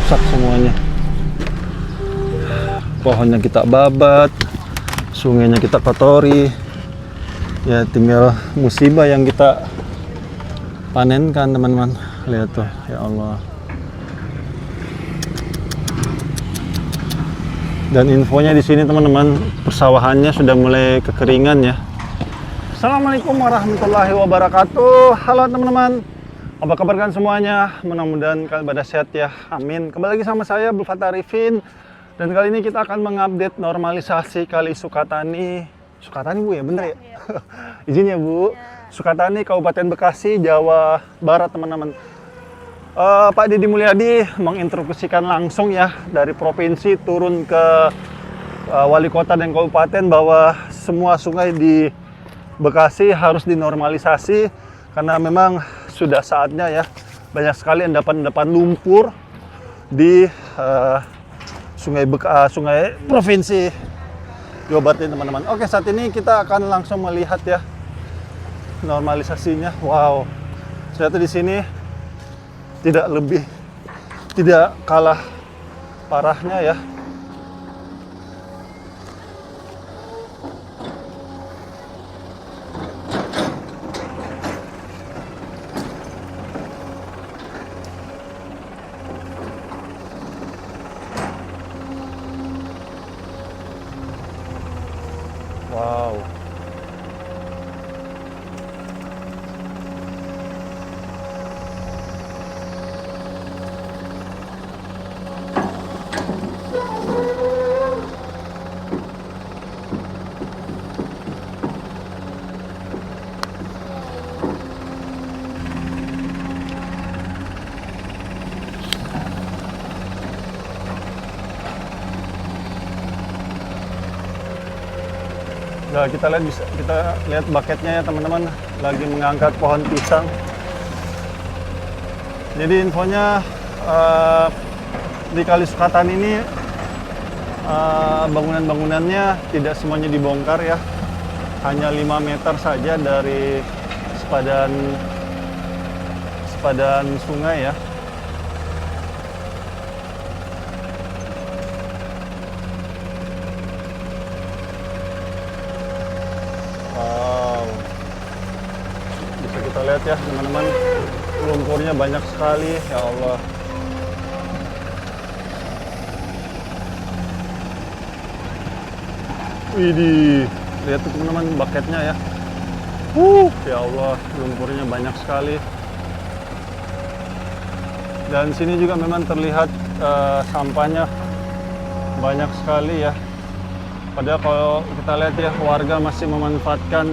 rusak semuanya. Pohonnya kita babat, sungainya kita kotori. Ya tinggal musibah yang kita panenkan, teman-teman. Lihat tuh, ya Allah. Dan infonya di sini, teman-teman, persawahannya sudah mulai kekeringan ya. Assalamualaikum warahmatullahi wabarakatuh. Halo teman-teman, apa kabar kalian semuanya? Mudah-mudahan kalian pada sehat ya, amin. Kembali lagi sama saya, Abdul Fattah Arifin. Dan kali ini kita akan mengupdate normalisasi Kali Sukatani. Sukatani Bu ya, bener ya? Izin ya Bu. Sukatani, Kabupaten Bekasi, Jawa Barat, teman-teman. Pak Deddy Mulyadi menginstruksikan langsung ya dari provinsi turun ke wali kota dan kabupaten bahwa semua sungai di Bekasi harus dinormalisasi karena memang sudah saatnya ya, banyak sekali endapan-endapan lumpur di sungai provinsi Jawa Barat ini, teman-teman. Oke, saat ini kita akan langsung melihat ya normalisasinya. Wow, ternyata di sini tidak kalah parahnya ya. Wow. Nah, kita lihat baketnya ya teman-teman, lagi mengangkat pohon pisang. Jadi infonya di Kali Sukatani ini bangunan-bangunannya tidak semuanya dibongkar ya, hanya 5 meter saja dari sepadan sungai ya. Kita lihat ya teman-teman, lumpurnya banyak sekali, ya Allah. Widih, lihat tuh teman-teman baketnya ya. Ya Allah, lumpurnya banyak sekali. Dan sini juga memang terlihat sampahnya banyak sekali ya. Padahal kalau kita lihat ya, warga masih memanfaatkan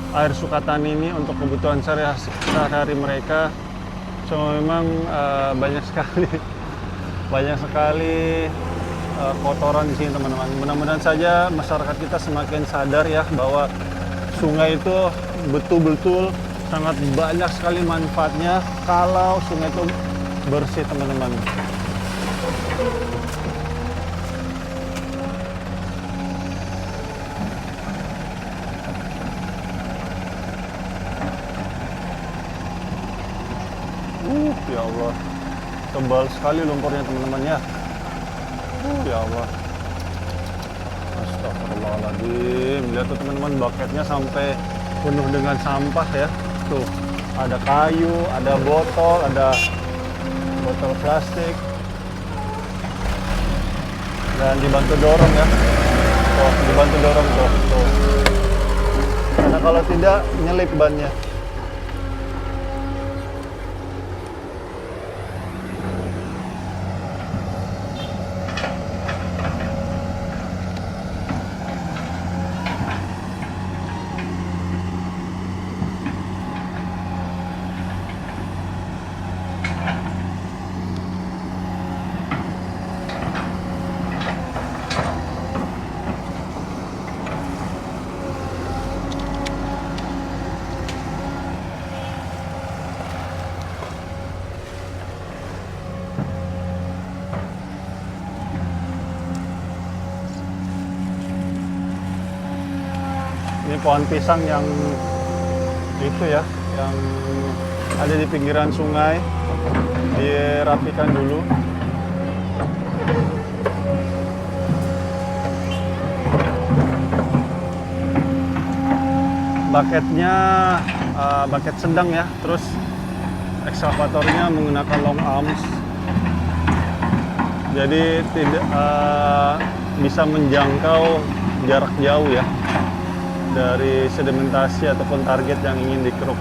air Sukatani ini untuk kebutuhan sehari-hari mereka. So memang banyak sekali kotoran di sini, teman-teman. Mudah-mudahan saja masyarakat kita semakin sadar ya bahwa sungai itu betul-betul sangat banyak sekali manfaatnya kalau sungai itu bersih, teman-teman. Ya Allah, tebal sekali lumpurnya teman-teman ya. Ya Allah, astagfirullahaladzim. Lihat tuh teman-teman, baketnya sampai penuh dengan sampah ya. Tuh, ada kayu, ada botol plastik. Dan dibantu dorong ya. Tuh, dibantu dorong tuh. Karena kalau tidak nyelip bannya. Ini pohon pisang yang itu ya, yang ada di pinggiran sungai, dirapikan dulu. Bucketnya bucket sedang ya, terus ekskavatornya menggunakan long arms, jadi tidak bisa menjangkau jarak jauh ya dari sedimentasi ataupun target yang ingin dikeruk.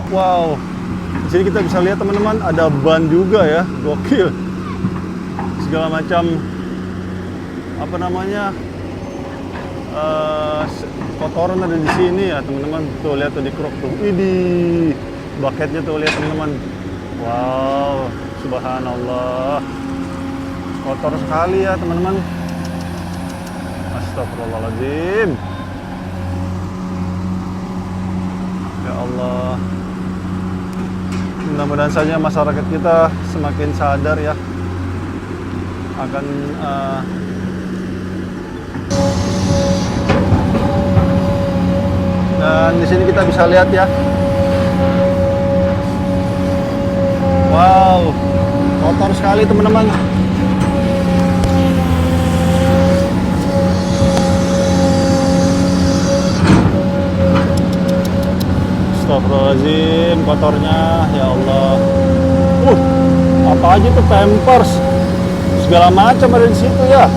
Wow, di sini kita bisa lihat teman-teman ada ban juga ya, gokil. Segala macam apa namanya kotoran ada di sini ya teman-teman. Tuh lihat tuh di krok tuh, ini bucketnya tuh lihat teman-teman. Wow, subhanallah, kotor sekali ya teman-teman. Astagfirullahaladzim. Ya Allah. Mudah-mudahan saja masyarakat kita semakin sadar ya akan dan di sini kita bisa lihat ya. Wow, kotor sekali teman-teman. Astagfirullahaladzim, kotornya ya Allah. Apa aja tuh, Pampers segala macam ada di situ ya.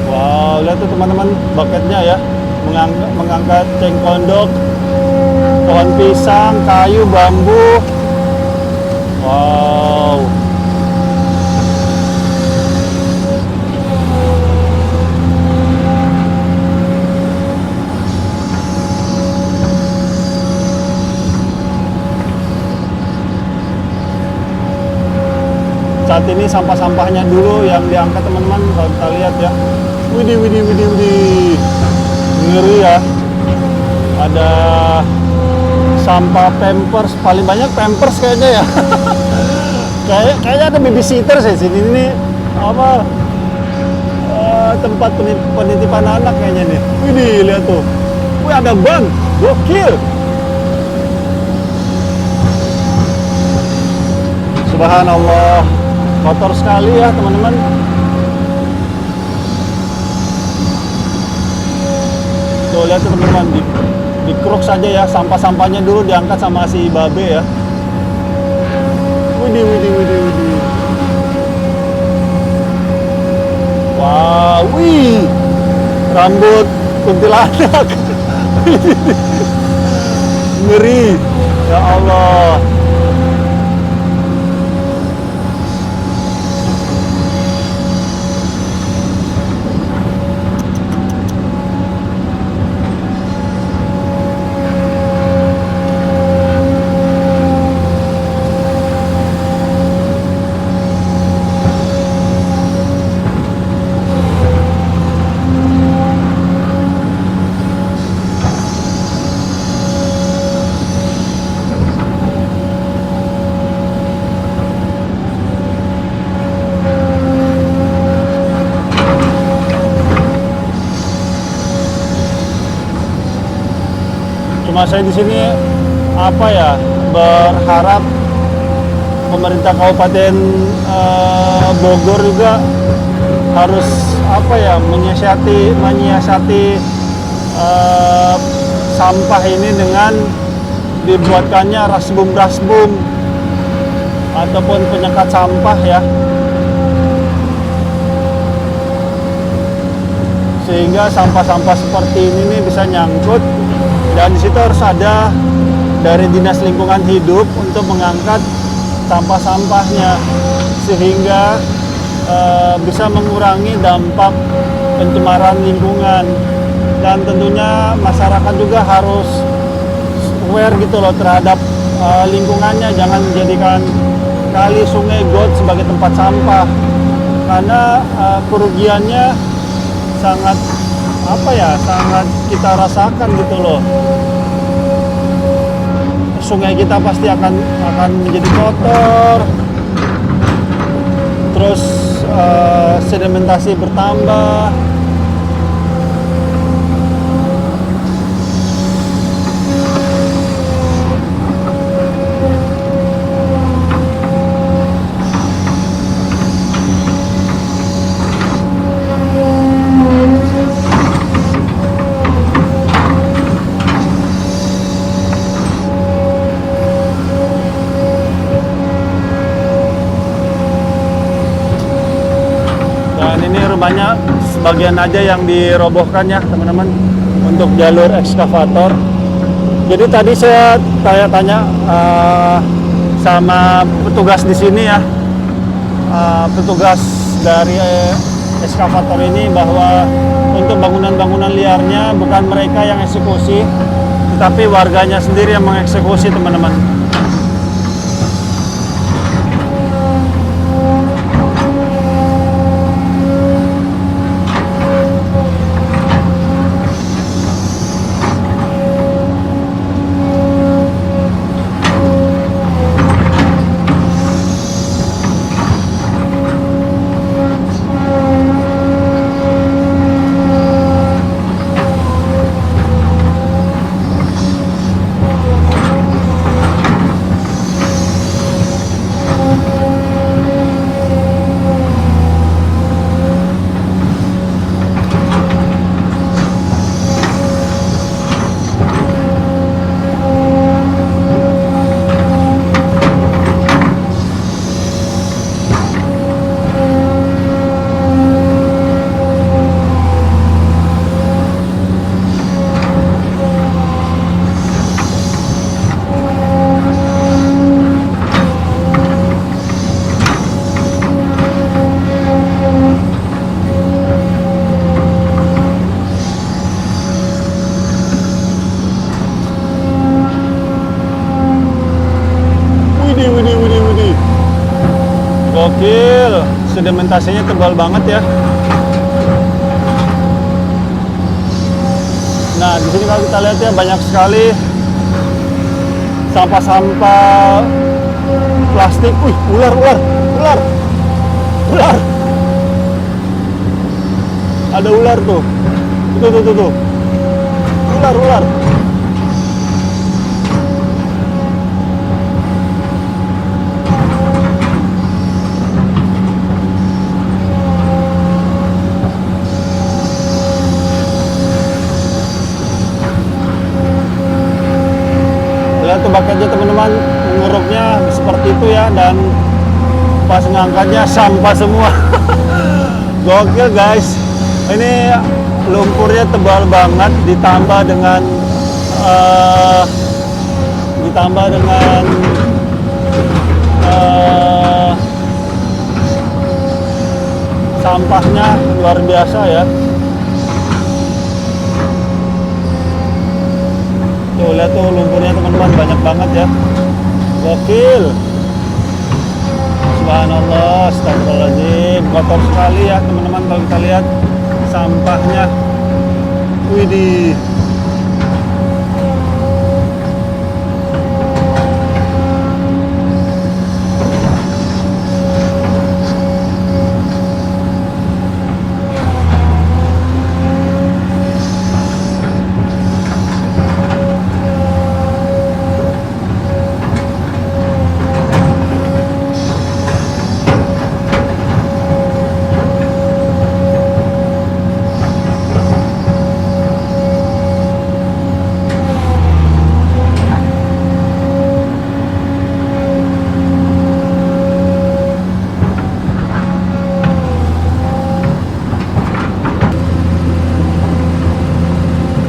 Wow, lihat tuh teman-teman bucketnya ya, mengangkat cengkondok, pohon pisang, kayu, bambu. Wow. Saat ini sampah-sampahnya dulu yang diangkat teman-teman, kalau kita lihat ya. Widih. Ngeri ya. Ada sampah Pampers, paling banyak Pampers kayaknya ya. Kayaknya ada babysitter sih sini, ini apa tempat penitipan anak kayaknya nih. Widih, lihat tuh. Wih, ada ban, gokil. Subhanallah, kotor sekali ya teman-teman. Tuh lihat tuh teman-teman, di kruk saja ya, sampah-sampahnya dulu diangkat sama si babe ya. Widih. Wow, wih, rambut kuntilanak. Ngeri, ya Allah. Cuma saya di sini apa ya, berharap pemerintah Kabupaten Bogor juga harus apa ya, menyiasati sampah ini dengan dibuatkannya rasbum ataupun penyekat sampah ya, sehingga sampah-sampah seperti ini nih bisa nyangkut. Dan di situ harus ada dari Dinas Lingkungan Hidup untuk mengangkat sampah-sampahnya, sehingga bisa mengurangi dampak pencemaran lingkungan. Dan tentunya masyarakat juga harus aware gitu loh terhadap lingkungannya, jangan menjadikan kali, sungai, got sebagai tempat sampah, karena kerugiannya sangat sangat kita rasakan gitu loh. Sungai kita pasti akan menjadi kotor, terus sedimentasi bertambah. Rumahnya sebagian aja yang dirobohkan ya teman-teman untuk jalur ekskavator. Jadi tadi saya tanya sama petugas di sini ya, petugas dari ekskavator ini, bahwa untuk bangunan-bangunan liarnya bukan mereka yang eksekusi, tetapi warganya sendiri yang mengeksekusi teman-teman. Gokil, sedimentasinya tebal banget ya. Nah, di sini kalau kita lihat ya, banyak sekali sampah-sampah plastik. Wih, ular. Ada ular tuh. Tuh. Ular. Lihat tuh bakatnya teman-teman, mengeruknya seperti itu ya, dan pas ngangkatnya sampah semua. Gokil guys, ini lumpurnya tebal banget, ditambah dengan sampahnya luar biasa ya. Tuh lihat tuh lumpurnya teman-teman, banyak banget ya. Gokil. Subhanallah, astagfirullahaladzim, kotor sekali ya teman-teman kalau kita lihat sampahnya. Widih.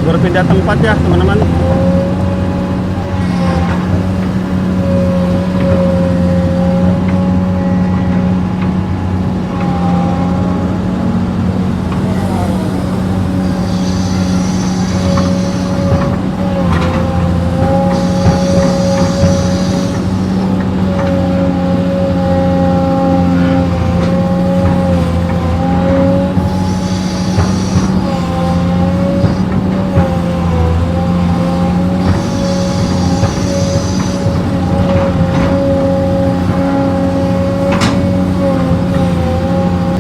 Berpindah tempat ya teman-teman.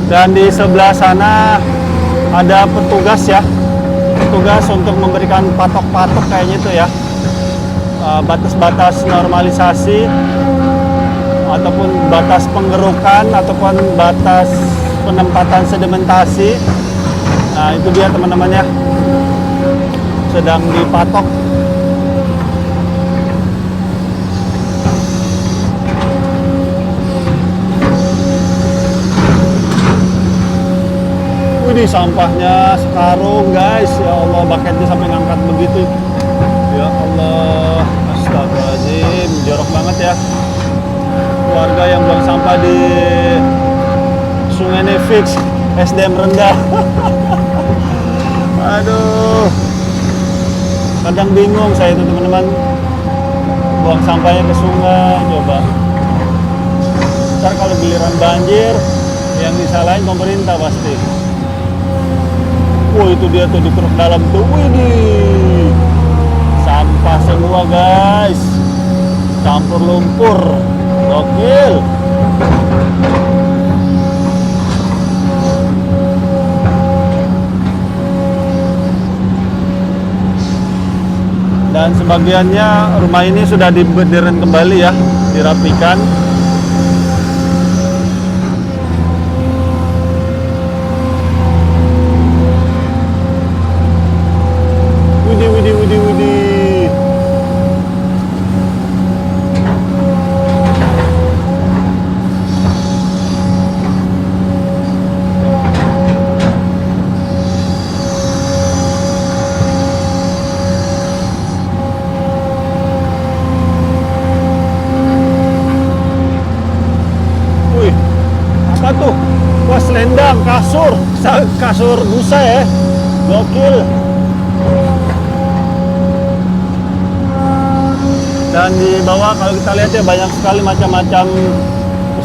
Dan di sebelah sana ada petugas ya, petugas untuk memberikan patok-patok kayaknya itu ya, batas-batas normalisasi ataupun batas penggerukan ataupun batas penempatan sedimentasi. Nah itu dia teman-teman ya, sedang dipatok. Ini sampahnya sekarung guys, ya Allah, baketnya sampai ngangkat begitu, ya Allah, astagfirullahaladzim, jorok banget ya warga yang buang sampah di Sungai Nefix, SDM rendah. Aduh, kadang bingung saya itu teman-teman, buang sampahnya ke sungai, coba ntar kalau giliran banjir yang disalahin pemerintah pasti. Oh itu dia tuh di truk dalam tuh, wih, sampah semua guys, campur lumpur, gokil. Dan sebagiannya rumah ini sudah diberdirikan kembali ya, dirapikan. Widih. Wih, apa tuh? Wah, selendang, kasur busa ya, gokil. Dan di bawah kalau kita lihat ya banyak sekali macam-macam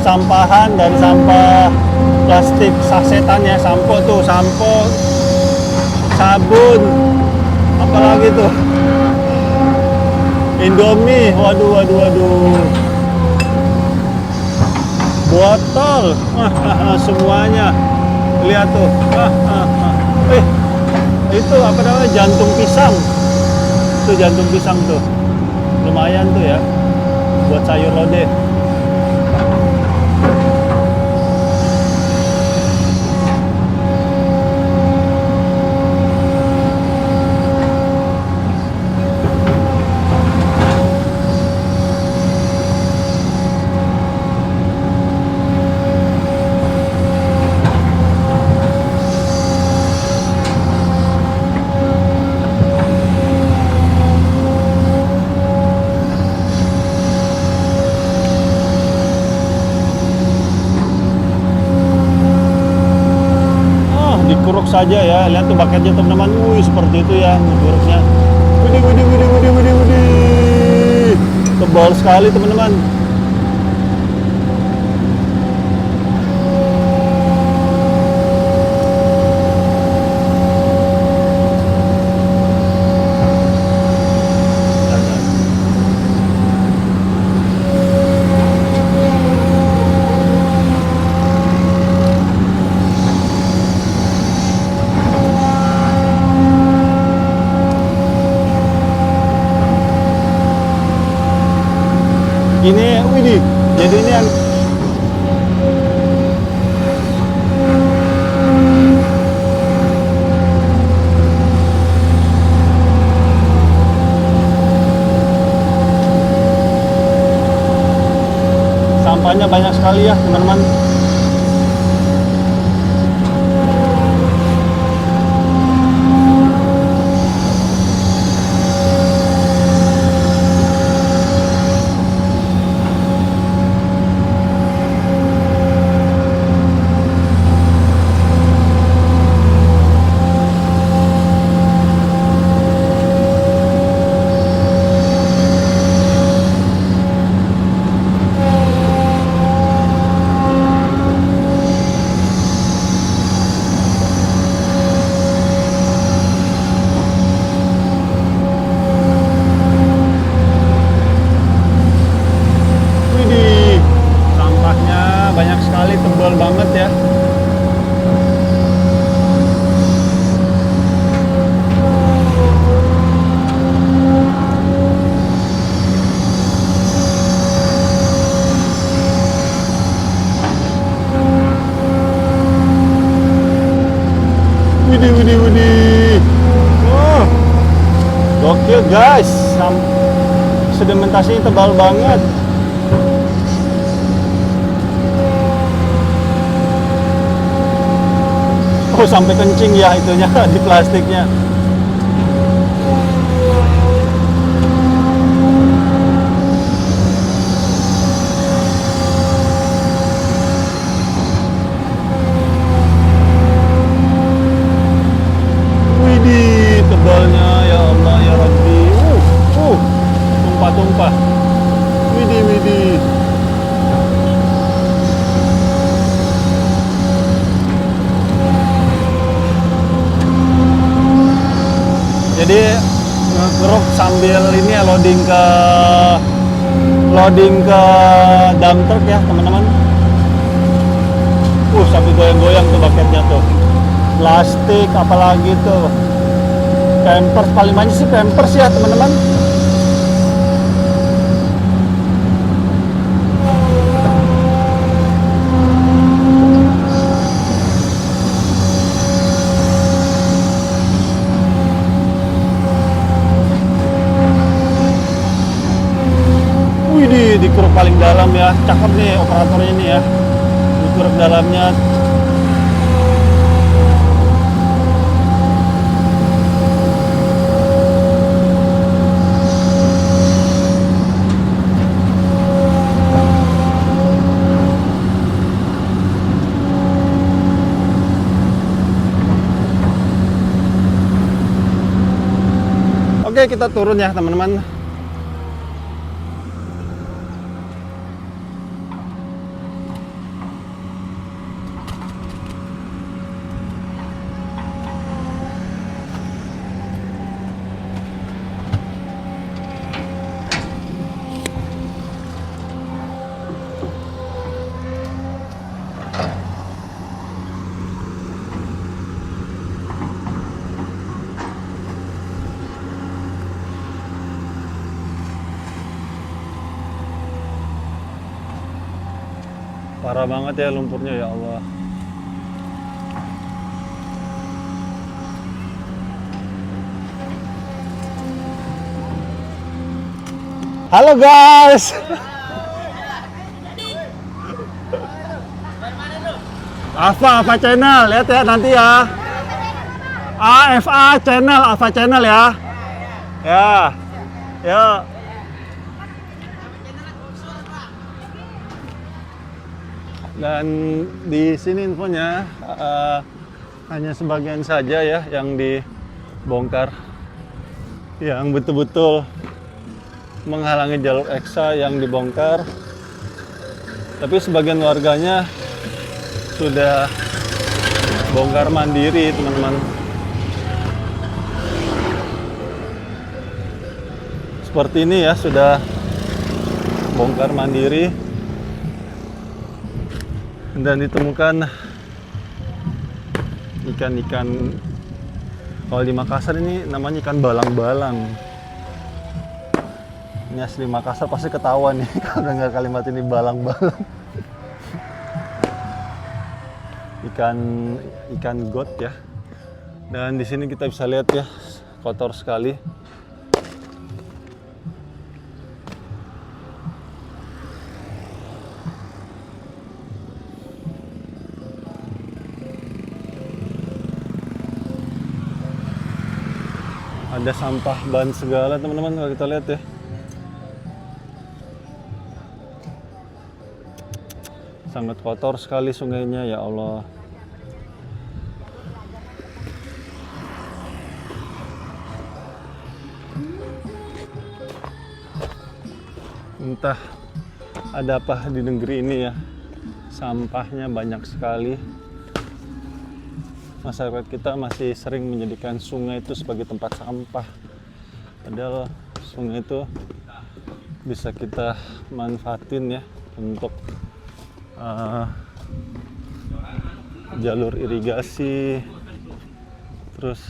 sampahan, dari sampah plastik sasetan ya, sampo, sabun, apalagi tuh, Indomie, waduh, botol, semuanya, lihat tuh, itu apa namanya, jantung pisang, itu jantung pisang tuh. Lumayan tuh ya buat sayur lodeh. Dikuruk saja ya, lihat tuh baketnya teman-teman, seperti itu ya nguruknya. Widih, tebal sekali teman-teman. Ini, widih, jadi ini yang sampahnya banyak sekali ya teman-teman. Widih, widih, widih. Oh, gokil guys. Sedimentasinya tebal banget. Oh, sampai kencing ya itunya di plastiknya. Widih, tebalnya ya Allah ya Rabbi. Tumpah-tumpah. Widih, widih. Jadi ngeruk sambil ini ya, loading ke dump truck ya teman-teman. Sampai goyang-goyang tuh baketnya tuh. Plastik apalagi tuh. Pampers, paling banyak sih pampers ya teman-teman. Dikeruk paling dalam ya, cakep nih operatornya ini ya, dikeruk dalamnya. Oke, kita turun ya teman-teman. Parah banget ya lumpurnya ya Allah. Halo guys. Alpha channel, lihat ya nanti ya. AFA channel, Alpha channel ya. Ya. Ya. Dan di sini infonya hanya sebagian saja ya yang dibongkar, yang betul-betul menghalangi jalur eksa yang dibongkar. Tapi sebagian warganya sudah bongkar mandiri teman-teman. Seperti ini ya, sudah bongkar mandiri. Dan ditemukan ikan-ikan, kalau di Makassar ini namanya ikan balang-balang. Ini asli Makassar pasti ketahuan nih kalau dengar kalimat ini balang-balang. Ikan got ya. Dan di sini kita bisa lihat ya, kotor sekali. Ada sampah ban segala teman-teman kalau kita lihat ya. Sangat kotor sekali sungainya ya Allah. Entah ada apa di negeri ini ya. Sampahnya banyak sekali. Masyarakat kita masih sering menjadikan sungai itu sebagai tempat sampah. Padahal sungai itu bisa kita manfaatin ya untuk jalur irigasi, terus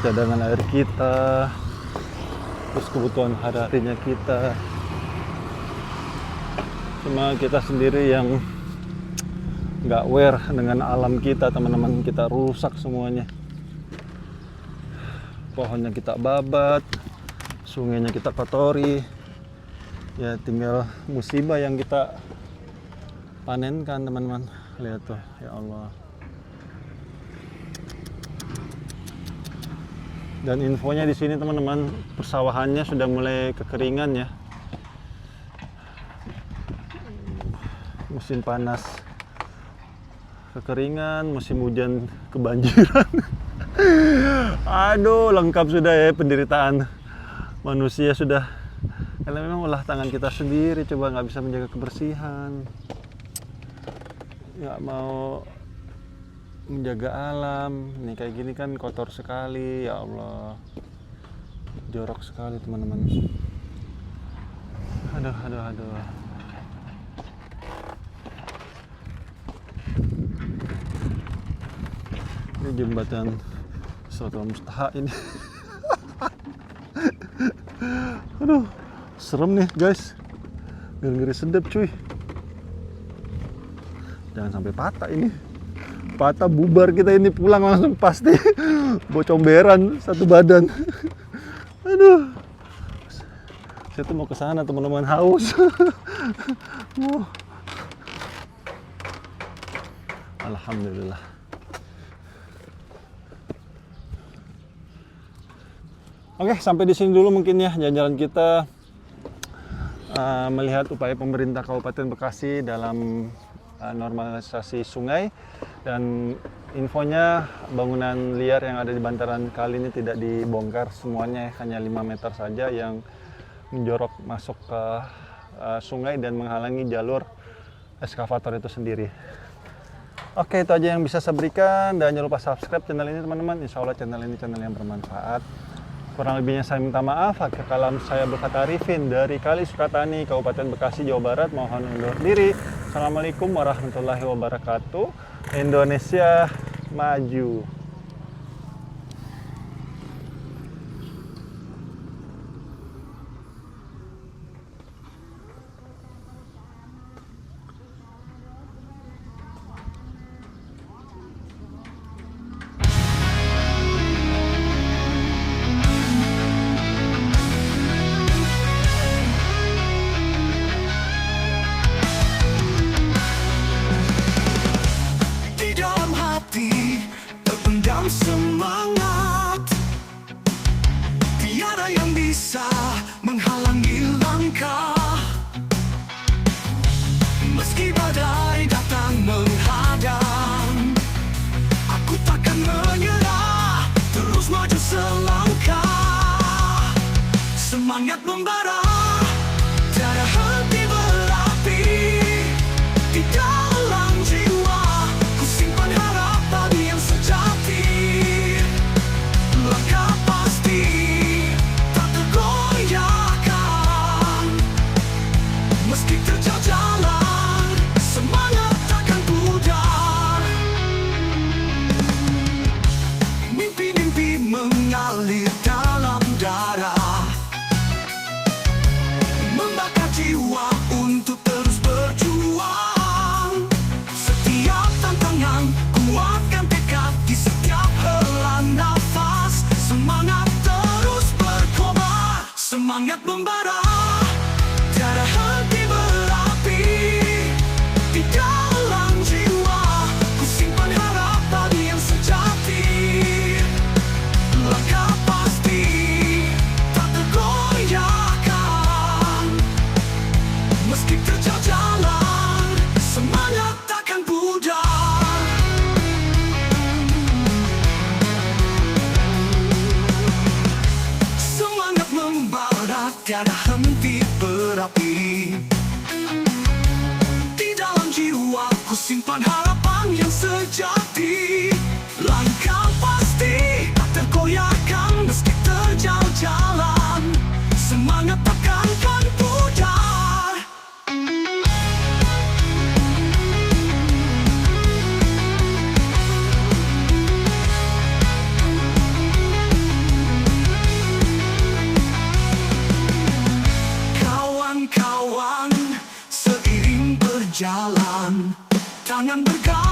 cadangan air kita, terus kebutuhan hari-harinya kita. Cuma kita sendiri yang nggak aware dengan alam kita, teman-teman. Kita rusak semuanya. Pohonnya kita babat, sungainya kita kotori. Ya tinggal musibah yang kita panenkan, teman-teman. Lihat tuh, ya Allah. Dan infonya di sini, teman-teman, persawahannya sudah mulai kekeringan ya. Musim panas kekeringan, musim hujan kebanjiran. Aduh, lengkap sudah ya penderitaan manusia sudah. Karena memang ulah tangan kita sendiri, coba nggak bisa menjaga kebersihan, nggak mau menjaga alam. Nih kayak gini kan kotor sekali, ya Allah, jorok sekali, teman-teman. Aduh. Ini jembatan Siratal Mustafa ini. Aduh, serem nih guys, ngeri sedap cuy. Jangan sampai patah ini. Patah bubar kita ini, pulang langsung pasti bocomberan satu badan. Aduh, saya tuh mau ke sana, teman-teman, haus. Alhamdulillah. Oke, sampai di sini dulu mungkin ya jalan-jalan kita melihat upaya pemerintah Kabupaten Bekasi dalam normalisasi sungai. Dan infonya bangunan liar yang ada di bantaran kali ini tidak dibongkar semuanya, hanya 5 meter saja yang menjorok masuk ke sungai dan menghalangi jalur eskavator itu sendiri. Oke, itu aja yang bisa saya berikan, dan jangan lupa subscribe channel ini, teman-teman. Insya Allah channel ini channel yang bermanfaat. Kurang lebihnya saya minta maaf. Akhir kalam saya berkata Arifin dari Kali Sukatani, Kabupaten Bekasi, Jawa Barat. Mohon undur diri. Assalamualaikum warahmatullahi wabarakatuh. Indonesia maju. Terpendam semangat, tiada yang bisa menghalangi langkah. Meski badai datang menghadang, aku takkan menyerah, terus maju selangkah. Semangat membara, tiada henti berapi di dalam jiwa. Ku simpan harapan yang sejati, langkah pasti tak tergoyahkan. Meski terjal jalan, semangat takkan pudar. Mimpi-mimpi mengalir dalam darah, membakar jiwa untuk terus berjuang. Setiap tantangan kuatkan tekad di setiap hela nafas. Semangat terus berkobar, semangat membara, tiada henti berapi di dalam jiwa. Ku simpan harapan yang sejati, langkah pasti tak tergoyahkan. Meski terjal jalan, semangat takkan pudar. Semangat membara, tiada henti berapi di dalam jiwa. Ku simpan harapan yang sejati, langkah pasti tak tergoyahkan. Meski terjal jalan, semangat takkan pudar. Kawan-kawan, seiring berjalan, tangan bergandengan,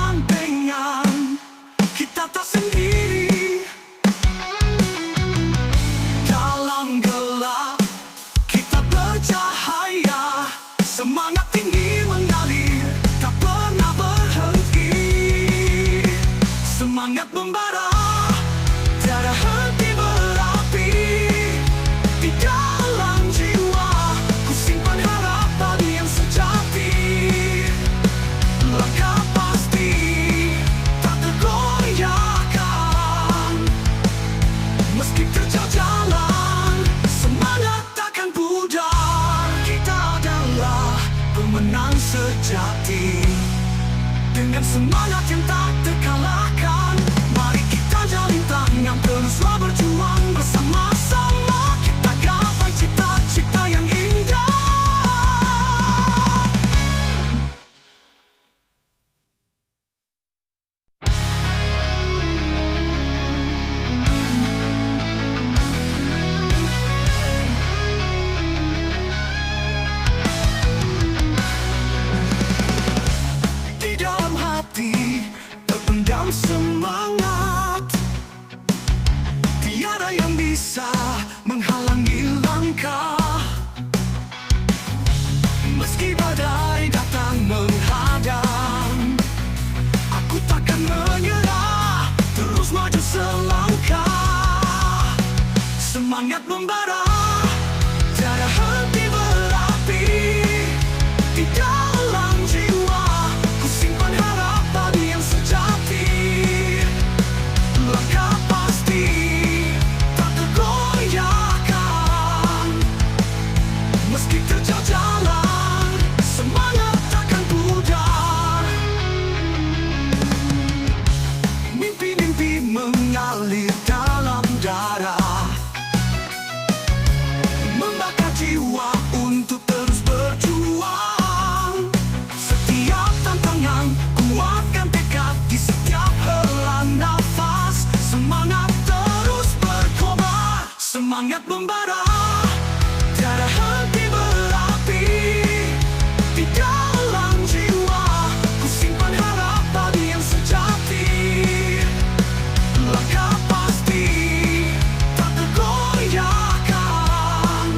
Dengan semangat yang tak terkalahkan, mari kita jalin tangan, teruslah berjuang bersama-sama. Kita gapai cita-cita yang indah. Di dalam hati terpendam semangat, tiada yang bisa menghalangi langkah. Meski badai datang menghadang, aku takkan menyerah, terus maju selangkah. Semangat membara, tiada henti berapi. Di dalam jiwa ku simpan harapan yang sejati. Langkah pasti tak tergoyahkan, meski terjal jalan, semangat takkan pudar. Mimpi-mimpi mengalir dalam darah, membakar jiwa untuk terus berjuang. Setiap tantangan kuatkan tekad, di setiap hela nafas semangat terus berkobar. Semangat membara, tiada henti berapi. Di dalam jiwa ku simpan harapan yang sejati. Langkah pasti tak tergoyahkan,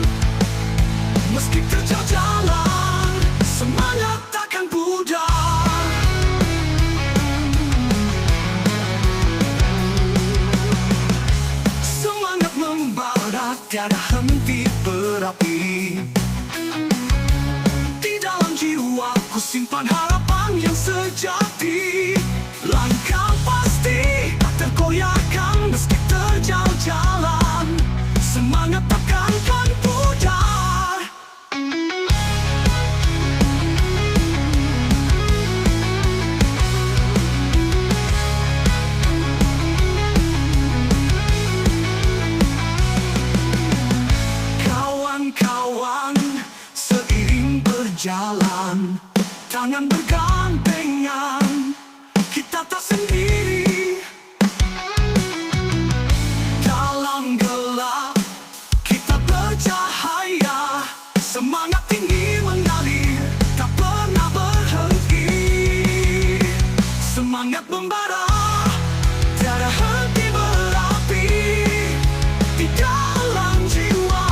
meski terjal jalan, semangat takkan pudar. Semangat membara, tiada henti berapi. Di dalam jiwa ku simpan harapan yang sejati. Langkah pasti tak tergoyahkan, meski terjal jalan, semangat takkan pudar. Kawan-kawan, seiring berjalan, tangan bergandengan, kita tak sendiri. Dalam gelap kita bercahaya, semangat tinggi mengalir, tak pernah berhenti. Semangat membara, tiada henti berapi. Di dalam jiwa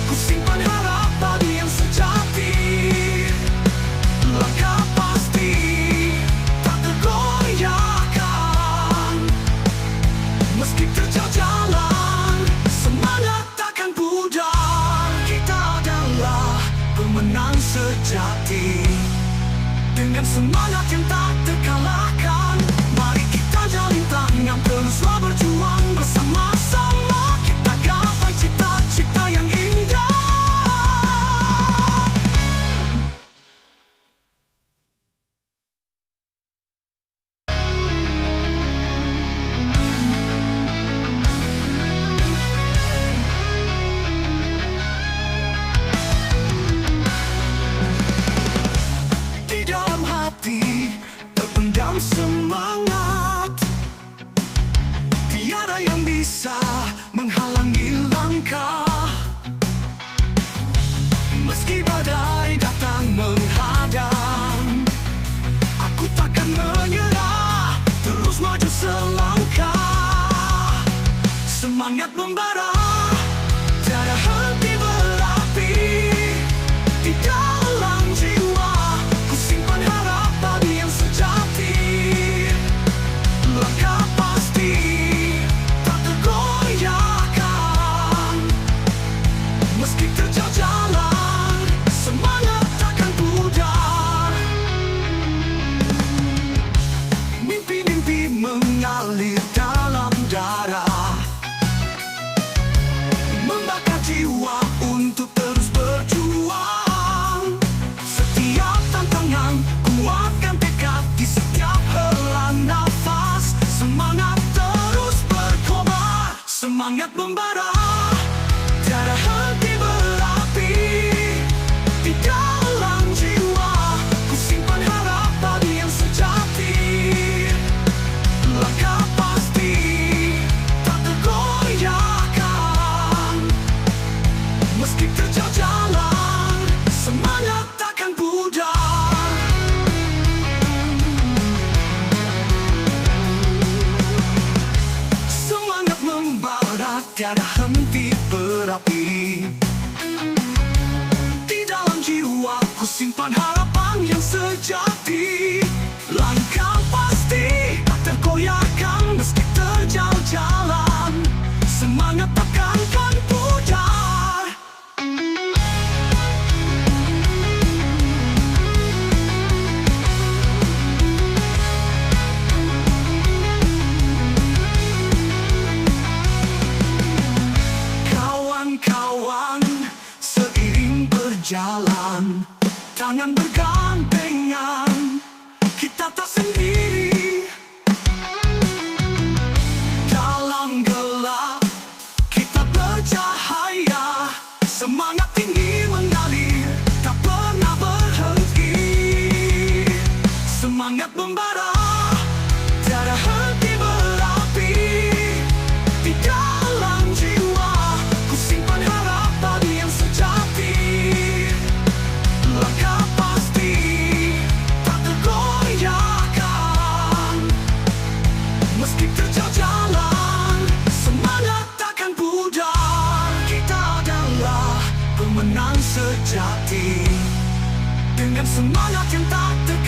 ku simpan harapan yang sejati. Langkah pasti tak tergoyahkan, meski terjal jalan, semangat takkan pudar. Kita adalah pemenang sejati, dengan semangat yang tak terkalahkan. Mari kita jalin tangan, teruslah berjuang bersama-sama. Kita gapai cita-cita yang indah. Di dalam hati terpendam semangat, tiada yang bisa menghalangi langkah. Meski badai datang menghadang, aku takkan menyerah, terus maju selangkah. Semangat membara, tiada henti berapi. Di dalam jiwa ku simpan harapan yang sejati. Langkah pasti tak tergoyahkan, meski terjal jalan, semangat takkan pudar. Mimpi-mimpi mengalir dalam darah, membakar jiwa untuk terus berjuang. Setiap tantangan kuatkan tekad, di setiap simpan harapan yang sejati. Langkah pasti tak tergoyahkan meski terjal jalan. Semangat takkan pudar. Kawan-kawan, seiring berjalan, tangan bergandengan, kita tak sendiri. Dalam gelap, kita bercahaya. Semangat tinggi mengalir, tak pernah berhenti. Semangat membara, tiada henti berapi. Di dalam jiwa, ku simpan harapan yang sejati. Langkah pasti tak tergoyahkan meski terjal jalan. Semangat takkan pudar. Kita adalah pemenang sejati. Dengan semangat yang tak tergoyahkan,